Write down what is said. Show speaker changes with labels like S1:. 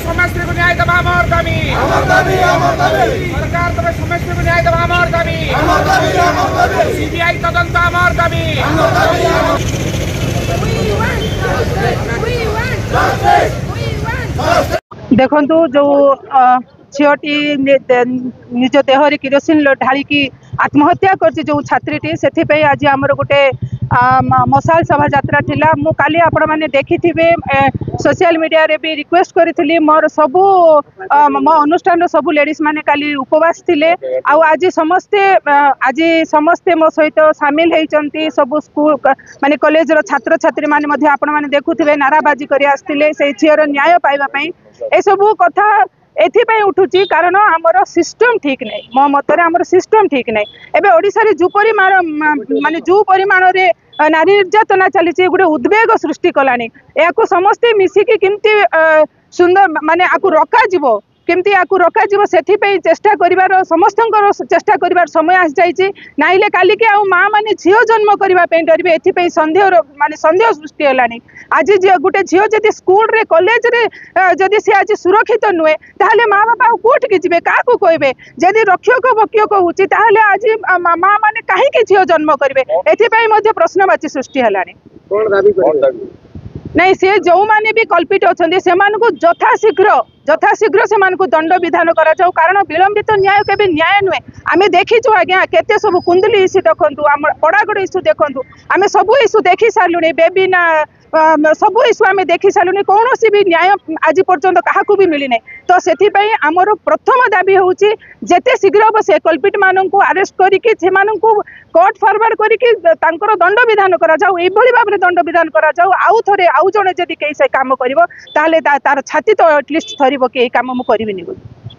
S1: समस्या को न्याय दबा हमार दाबी सरकार तब समस्या को न्याय दबा हमार दाबी सीबीआई तदंत हमार दाबी
S2: देखंतु जो झीटी निज देहरे किरोसिन ढालिकी आत्महत्या कर जो छात्रीटी से आज आमर गोटे मशाल शोभा यात्रा थिला मु काली आपण माने देखि थिबे सोशल मीडिया रे भी रिक्वेस्ट करिथिली मोर सबु मो अनुष्ठान सबु लेडीज माने काली उपवास थिले आ आज समस्ते मो सहित शामिल हेचंती सबु स्कूल माने कॉलेज रो छात्र छात्री माने मध्ये आपण माने देखुथिबे नाराबाजी करी आस्थिले से झीर न्याय पाइबा पई ए सबु कथा एथिपाई उठुची कारण आमर सिस्टम ठीक नहीं मो मतरे आमर सिस्टम ठीक नहीं एबे ओडिसा रे जो परिमाण माने जो परिमाण रे नारी निर्यातना चली गोटे उद्वेग सृष्टि कलानी या समस्ते मिसिकी केमती सुंदर माने आकु रखा जीवो केमती आकु रखा जीवो सेथि पे चेष्टा करिवार समस्तंकर चेष्टा करिवार समय आसी जाइछि नाइले काली के आ मां माने झियो जन्म करिवा पे डरबे एथि पे संदेह माने संदेह सृष्टि हलानी आज गोटे झील जदि स्कूल रे कॉलेज रे जदि से आज सुरक्षित नुहे ताहले माँ बापा कोठ के जीवे क्या कहे जदि रक्षक बक्षक होची ताहले आज माँ माने कहीं झील जन्म करेंगे एथि प्रश्नवाची सृष्टि हलानी नहीं से जो माने भी कल्पित अच्छा से यथाशीघ्र से दंड विधान करा जाऊ कारण विलंबित न्याय के न्याय नुहे आम देखीचु आज्ञा केते सब कुंदली इश्यू देखु आम बड़ागड़ इश्यू देखु आम सब इश्यू देखी सारूँ बेबी ना सबू इश्यू आम देखी सारूँ कौन भी न्याय आज पर्यंत क्या भी मिली ना तो से आमर प्रथम दाबी हूँ जिते शीघ्र हम से कल्पिट मान अरेस्ट करके कोर्ट फरवर्ड करके दंड विधान करा जाऊ एभली भाव में दंड विधान करा जाऊ आउ थे आउ जड़े जदि कहीं से काम कर तार छाती तो एटलिस्ट थरब कि काम मुझे करी।